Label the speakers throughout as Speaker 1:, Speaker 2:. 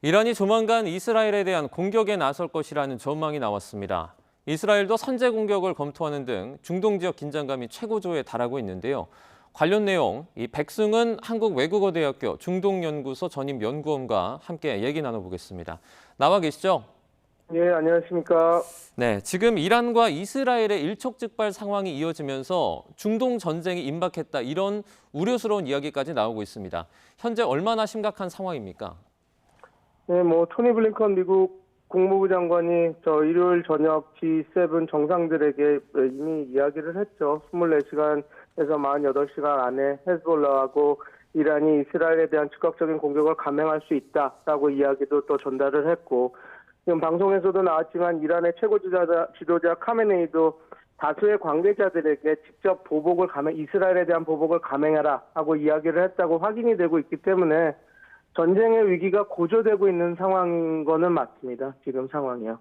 Speaker 1: 이란이 조만간 이스라엘에 대한 공격에 나설 것이라는 전망이 나왔습니다. 이스라엘도 선제 공격을 검토하는 등 중동 지역 긴장감이 최고조에 달하고 있는데요. 관련 내용, 백승은 한국외국어대학교 중동연구소 전임 연구원과 함께 얘기 나눠보겠습니다. 나와 계시죠?
Speaker 2: 예, 안녕하십니까.
Speaker 1: 네, 지금 이란과 이스라엘의 일촉즉발 상황이 이어지면서 중동 전쟁이 임박했다, 이런 우려스러운 이야기까지 나오고 있습니다. 현재 얼마나 심각한 상황입니까?
Speaker 2: 네, 토니 블링컨 미국 국무부 장관이 일요일 저녁 G7 정상들에게 이미 이야기를 했죠. 24시간에서 48시간 안에 헤즈볼라하고 이란이 이스라엘에 대한 즉각적인 공격을 감행할 수 있다라고 이야기도 또 전달을 했고, 지금 방송에서도 나왔지만 이란의 최고 지도자 카메네이도 다수의 관계자들에게 직접 이스라엘에 대한 보복을 감행하라 하고 이야기를 했다고 확인이 되고 있기 때문에 전쟁의 위기가 고조되고 있는 상황인 거는 맞습니다. 지금 상황이요.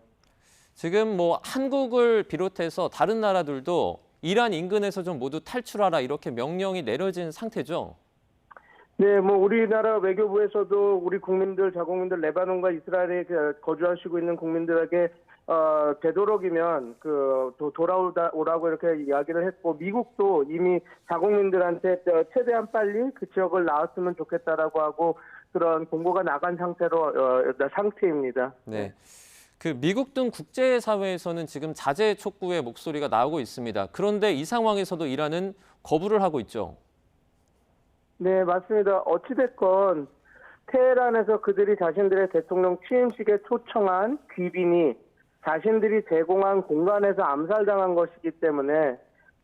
Speaker 1: 지금 한국을 비롯해서 다른 나라들도 이란 인근에서 좀 모두 탈출하라, 이렇게 명령이 내려진 상태죠?
Speaker 2: 네, 우리나라 외교부에서도 우리 국민들, 자국민들, 레바논과 이스라엘에 거주하시고 있는 국민들에게 되도록이면 돌아오라고 이렇게 이야기를 했고, 미국도 이미 자국민들한테 최대한 빨리 그 지역을 나왔으면 좋겠다라고 하고 그런 공고가 나간 상태입니다.
Speaker 1: 네. 미국 등 국제사회에서는 지금 자제 촉구의 목소리가 나오고 있습니다. 그런데 이 상황에서도 이란은 거부를 하고 있죠.
Speaker 2: 네, 맞습니다. 어찌됐건 테헤란에서 그들이 자신들의 대통령 취임식에 초청한 귀빈이 자신들이 제공한 공간에서 암살당한 것이기 때문에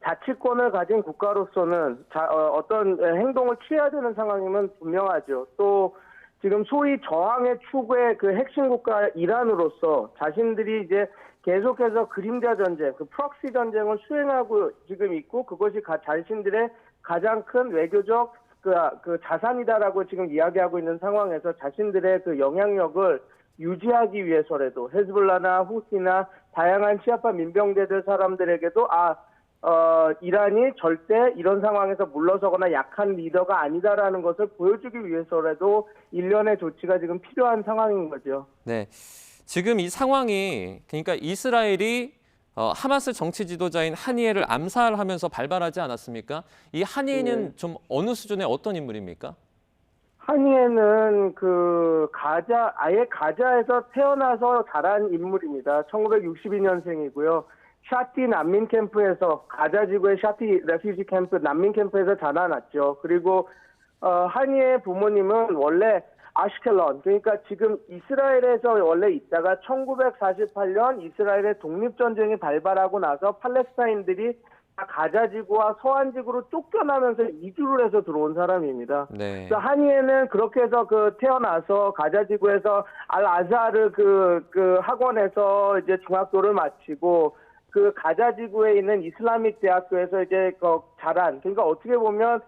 Speaker 2: 자치권을 가진 국가로서는 어떤 행동을 취해야 되는 상황임은 분명하죠. 또 지금 소위 저항의 추구의 핵심 국가 이란으로서 자신들이 이제 계속해서 그림자 전쟁, 프록시 전쟁을 수행하고 지금 있고, 그것이 자신들의 가장 큰 외교적 자산이다라고 지금 이야기하고 있는 상황에서 자신들의 영향력을 유지하기 위해서라도 헤즈볼라나 후시나 다양한 시아파 민병대들 사람들에게도 이란이 절대 이런 상황에서 물러서거나 약한 리더가 아니다라는 것을 보여주기 위해서라도 일련의 조치가 지금 필요한 상황인 거죠.
Speaker 1: 네, 지금 이 상황이, 그러니까 이스라엘이 하마스 정치 지도자인 하니에를 암살하면서 발발하지 않았습니까? 이 하니에는
Speaker 2: 네.
Speaker 1: 좀 어느 수준의 어떤 인물입니까?
Speaker 2: 하니에는 아예 가자에서 태어나서 자란 인물입니다. 1962년생이고요. 샤티 난민 캠프에서, 가자 지구의 샤티 레퓨지 캠프 난민 캠프에서 자라났죠. 그리고 하니의 부모님은 원래 아시켈론, 그러니까 지금 이스라엘에서 원래 있다가 1948년 이스라엘의 독립전쟁이 발발하고 나서 팔레스타인들이 가자 지구와 서한 지구로 쫓겨나면서 이주를 해서 들어온 사람입니다.
Speaker 1: 네.
Speaker 2: 하니에는 그렇게 해서 태어나서 가자 지구에서 알아자르 학원에서 이제 중학교를 마치고, 가자 지구에 있는 이슬라믹 대학교에서 이제 자란, 그러니까 어떻게 보면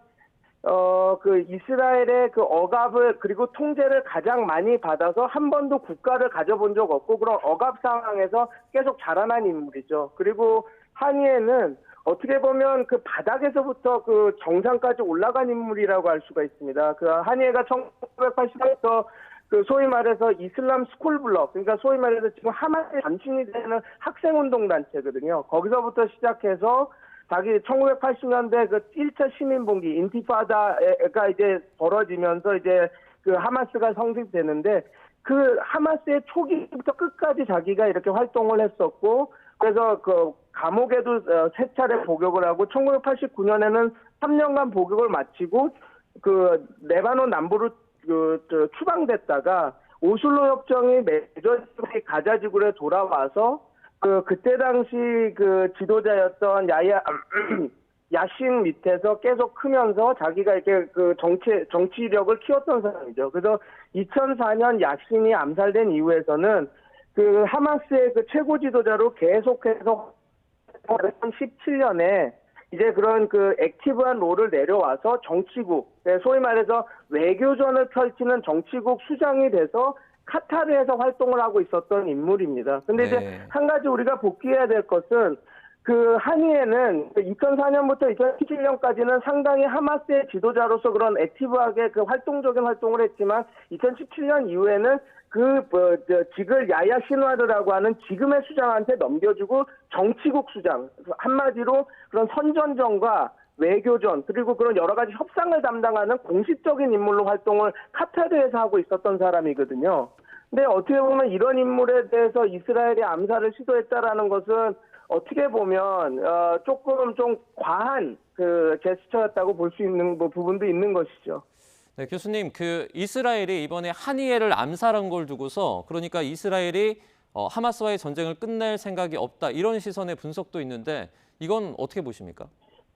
Speaker 2: 이스라엘의 억압을, 그리고 통제를 가장 많이 받아서 한 번도 국가를 가져본 적 없고 그런 억압 상황에서 계속 자라난 인물이죠. 그리고 하니에는 어떻게 보면 바닥에서부터 정상까지 올라간 인물이라고 할 수가 있습니다. 하니에가 1980년부터 소위 말해서 이슬람 스쿨블럭, 그러니까 소위 말해서 지금 하마스의 단신이 되는 학생운동단체거든요. 거기서부터 시작해서 자기 1980년대 1차 시민봉기 인티파다가 이제 벌어지면서 이제 하마스가 성립되는데, 하마스의 초기부터 끝까지 자기가 이렇게 활동을 했었고, 그래서 감옥에도 3차례 복역을 하고 1989년에는 3년간 복역을 마치고 레바논 남부로 추방됐다가 오슬로 협정이 맺어진 가자 지구에 돌아와서 그때 당시 지도자였던 야신 밑에서 계속 크면서 자기가 이렇게 정치력을 키웠던 사람이죠. 그래서 2004년 야신이 암살된 이후에서는 하마스의 최고 지도자로 계속해서 2017년에 이제 그런 액티브한 롤을 내려와서 정치국, 소위 말해서 외교전을 펼치는 정치국 수장이 돼서 카타르에서 활동을 하고 있었던 인물입니다. 근데
Speaker 1: 네.
Speaker 2: 이제 한 가지 우리가 복귀해야 될 것은 그 한의회는 2004년부터 2017년까지는 상당히 하마스의 지도자로서 그런 액티브하게 그 활동적인 활동을 했지만 2017년 이후에는 직을 야야 신와르라고 하는 지금의 수장한테 넘겨주고 정치국 수장, 한마디로 그런 선전전과 외교전 그리고 그런 여러 가지 협상을 담당하는 공식적인 인물로 활동을 카타르에서 하고 있었던 사람이거든요. 근데 어떻게 보면 이런 인물에 대해서 이스라엘이 암살을 시도했다라는 것은 어떻게 보면 조금 좀 과한 그 제스처였다고 볼 수 있는 부분도 있는 것이죠.
Speaker 1: 네, 교수님, 그 이스라엘이 이번에 한이엘을 암살한 걸 두고서 그러니까 이스라엘이 하마스와의 전쟁을 끝낼 생각이 없다 이런 시선의 분석도 있는데 이건 어떻게 보십니까?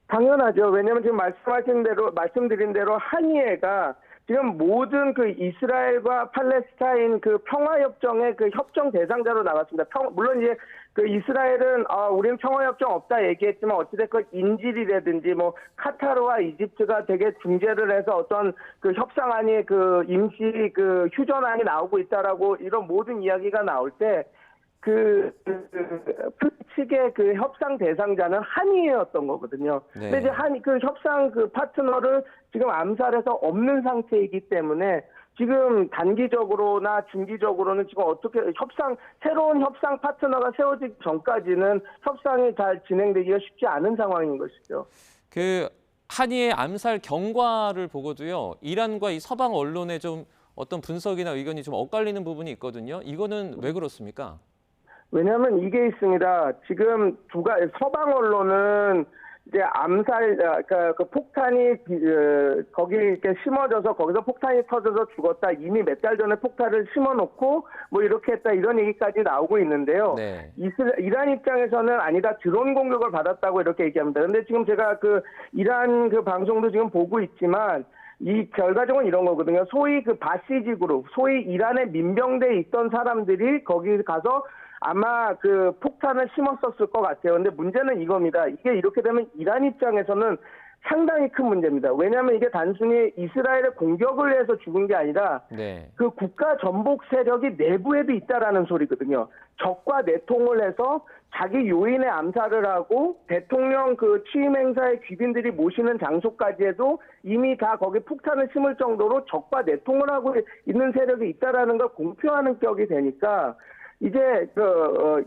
Speaker 2: 당연하죠. 왜냐하면 지금 말씀드린 대로 한의회가 지금 모든 그 이스라엘과 팔레스타인 그 평화협정의 그 협정 대상자로 나갔습니다. 물론 이제 그 이스라엘은 우리는 평화협정 없다 얘기했지만 어찌됐건 인질이라든지 뭐 카타르와 이집트가 되게 중재를 해서 어떤 그 협상안이 그 임시 그 휴전안이 나오고 있다라고 이런 모든 이야기가 나올 때 측의 그 협상 대상자는 한의회였던 거거든요.
Speaker 1: 네.
Speaker 2: 근데 이제 그 협상 그 파트너를 지금 암살해서 없는 상태이기 때문에 지금 단기적으로나 중기적으로는 지금 어떻게 새로운 협상 파트너가 세워지기 전까지는 협상이 잘 진행되기가 쉽지 않은 상황인 것이죠.
Speaker 1: 그 한이의 암살 경과를 보고도요, 이란과 이 서방 언론의 좀 어떤 분석이나 의견이 좀 엇갈리는 부분이 있거든요. 이거는 왜 그렇습니까?
Speaker 2: 왜냐하면 이게 있습니다. 지금 서방 언론은 이제 암살, 그 폭탄이 거기 이렇게 심어져서 거기서 폭탄이 터져서 죽었다. 이미 몇 달 전에 폭탄을 심어놓고 뭐 이렇게 했다 이런 얘기까지 나오고 있는데요.
Speaker 1: 네.
Speaker 2: 이란 입장에서는 아니다 드론 공격을 받았다고 이렇게 얘기합니다. 근데 지금 제가 그 이란 그 방송도 지금 보고 있지만. 이 결과적으로 이런 거거든요. 소위 그 바시지 그룹, 소위 이란의 민병대에 있던 사람들이 거기 가서 아마 그 폭탄을 심었었을 것 같아요. 근데 문제는 이겁니다. 이게 이렇게 되면 이란 입장에서는 상당히 큰 문제입니다. 왜냐하면 이게 단순히 이스라엘의 공격을 해서 죽은 게 아니라
Speaker 1: 네.
Speaker 2: 그 국가 전복 세력이 내부에도 있다라는 소리거든요. 적과 내통을 해서 자기 요인의 암살을 하고 대통령 그 취임 행사에 귀빈들이 모시는 장소까지 해도 이미 다 거기 폭탄을 심을 정도로 적과 내통을 하고 있는 세력이 있다라는 걸 공표하는 격이 되니까 이제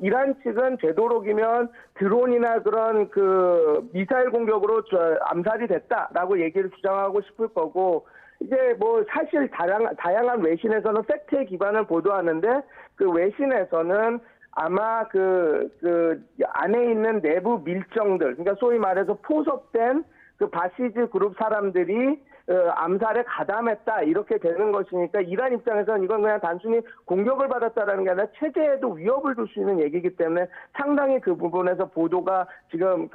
Speaker 2: 이란 측은 되도록이면 드론이나 그런 그 미사일 공격으로 암살이 됐다라고 얘기를 주장하고 싶을 거고 이제 뭐 사실 다양한 외신에서는 팩트에 기반을 보도하는데 그 외신에서는 아마 그 안에 있는 내부 밀정들 그러니까 소위 말해서 포섭된 그 바시즈 그룹 사람들이 암살에 가담했다 이렇게 되는 것이니까 이란 입장에서는 이건 그냥 단순히 공격을 받았다라는 게 아니라 체제에도 위협을 줄 수 있는 얘기이기 때문에 상당히 그 부분에서 보도가 지금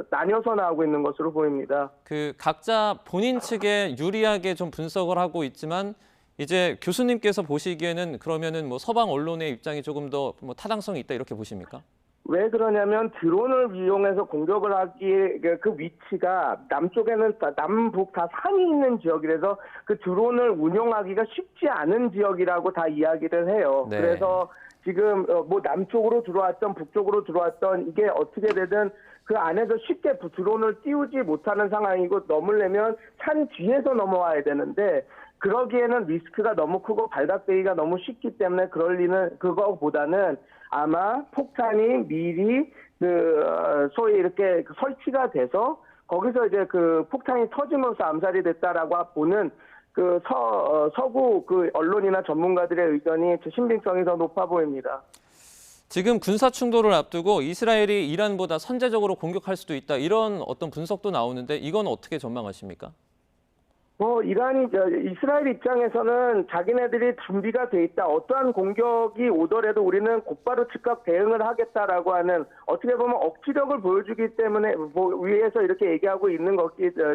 Speaker 2: 나뉘어서 나오고 있는 것으로 보입니다.
Speaker 1: 그 각자 본인 측에 유리하게 좀 분석을 하고 있지만 이제 교수님께서 보시기에는 그러면은 뭐 서방 언론의 입장이 조금 더 뭐 타당성이 있다 이렇게 보십니까?
Speaker 2: 왜 그러냐면 드론을 이용해서 공격을 하기에 그 위치가 남쪽에는 남북 다 산이 있는 지역이라서 그 드론을 운용하기가 쉽지 않은 지역이라고 다 이야기를 해요.
Speaker 1: 네.
Speaker 2: 그래서 지금 뭐 남쪽으로 들어왔던 북쪽으로 들어왔던 이게 어떻게 되든 그 안에서 쉽게 드론을 띄우지 못하는 상황이고 넘으려면 산 뒤에서 넘어와야 되는데 그러기에는 리스크가 너무 크고 발각되기가 너무 쉽기 때문에 그거보다는 아마 폭탄이 미리 소위 이렇게 신비가 돼서 거기서 이제 그 폭탄이 터지면서 암살이 됐다라고 보는 그 서구 그 언론이나 전문가들의 의견이 신빙성이 더 높아 보입니다.
Speaker 1: 지금 군사 충돌을 앞두고 이스라엘이 이란보다 선제적으로 공격할 수도 있다 이런 어떤 분석도 나오는데 이건 어떻게 전망하십니까?
Speaker 2: 이스라엘 입장에서는 자기네들이 준비가 돼 있다. 어떠한 공격이 오더라도 우리는 곧바로 즉각 대응을 하겠다라고 하는 어떻게 보면 억지력을 보여주기 때문에 위해서 이렇게 얘기하고 있는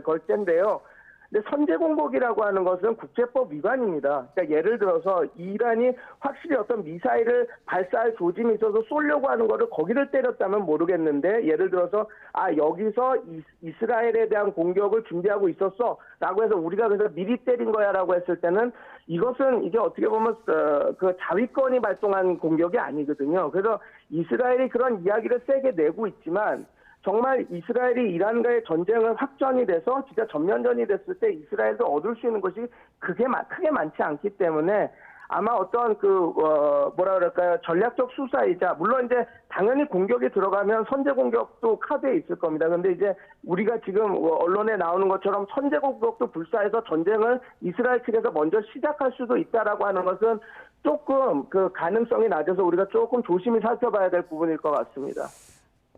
Speaker 2: 걸텐데요. 근데 선제 공격이라고 하는 것은 국제법 위반입니다. 그러니까 예를 들어서 이란이 확실히 어떤 미사일을 발사할 조짐이 있어서 쏘려고 하는 거를 거기를 때렸다면 모르겠는데, 예를 들어서 여기서 이스라엘에 대한 공격을 준비하고 있었어라고 해서 우리가 그래서 미리 때린 거야라고 했을 때는 이것은 이게 어떻게 보면 그 자위권이 발동한 공격이 아니거든요. 그래서 이스라엘이 그런 이야기를 세게 내고 있지만, 정말 이스라엘이 이란과의 전쟁을 확전이 돼서 진짜 전면전이 됐을 때 이스라엘도 얻을 수 있는 것이 크게 많지 않기 때문에 아마 어떤 뭐라 그럴까요, 전략적 수사이자, 물론 이제 당연히 공격이 들어가면 선제 공격도 카드에 있을 겁니다. 근데 이제 우리가 지금 언론에 나오는 것처럼 선제 공격도 불사해서 전쟁을 이스라엘 측에서 먼저 시작할 수도 있다라고 하는 것은 조금 그 가능성이 낮아서 우리가 조금 조심히 살펴봐야 될 부분일 것 같습니다.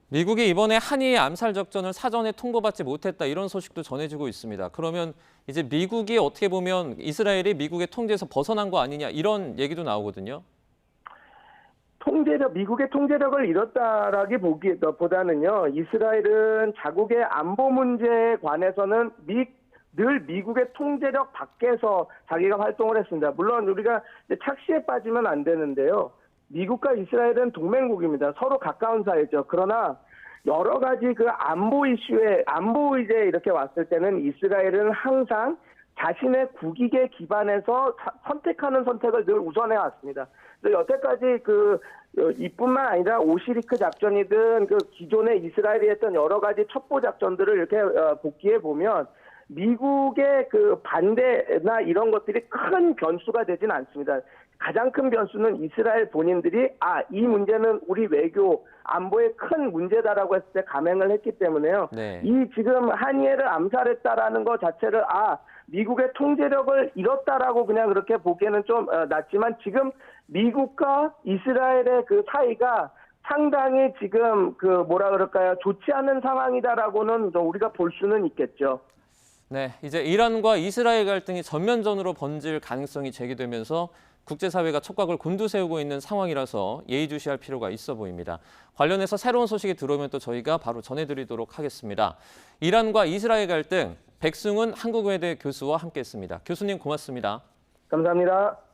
Speaker 1: 미국이 이번에 한이의 암살 작전을 사전에 통보받지 못했다, 이런 소식도 전해지고 있습니다. 그러면 이제 미국이 어떻게 보면 이스라엘이 미국의 통제에서 벗어난 거 아니냐, 이런 얘기도 나오거든요.
Speaker 2: 미국의 통제력을 잃었다라기보다는요, 이스라엘은 자국의 안보 문제에 관해서는 늘 미국의 통제력 밖에서 자기가 활동을 했습니다. 물론 우리가 착시에 빠지면 안 되는데요. 미국과 이스라엘은 동맹국입니다. 서로 가까운 사이죠. 그러나 여러 가지 그 안보 의제에 이렇게 왔을 때는 이스라엘은 항상 자신의 국익에 기반해서 선택하는 선택을 늘 우선해 왔습니다. 그래서 여태까지 이뿐만 아니라 오시리크 작전이든 그 기존에 이스라엘이 했던 여러 가지 첩보 작전들을 이렇게 복기해 보면 미국의 그 반대나 이런 것들이 큰 변수가 되진 않습니다. 가장 큰 변수는 이스라엘 본인들이 이 문제는 우리 외교 안보에 큰 문제다라고 했을 때 감행을 했기 때문에요.
Speaker 1: 네.
Speaker 2: 이 지금 한이엘을 암살했다라는 것 자체를 미국의 통제력을 잃었다라고 그냥 그렇게 보기에는 좀 낮지만, 지금 미국과 이스라엘의 그 사이가 상당히 지금 좋지 않은 상황이다라고는 우리가 볼 수는 있겠죠.
Speaker 1: 네, 이제 이란과 이스라엘 갈등이 전면전으로 번질 가능성이 제기되면서 국제사회가 촉각을 곤두세우고 있는 상황이라서 예의주시할 필요가 있어 보입니다. 관련해서 새로운 소식이 들어오면 또 저희가 바로 전해드리도록 하겠습니다. 이란과 이스라엘 갈등, 백승훈 한국외대 교수와 함께했습니다. 교수님 고맙습니다.
Speaker 2: 감사합니다.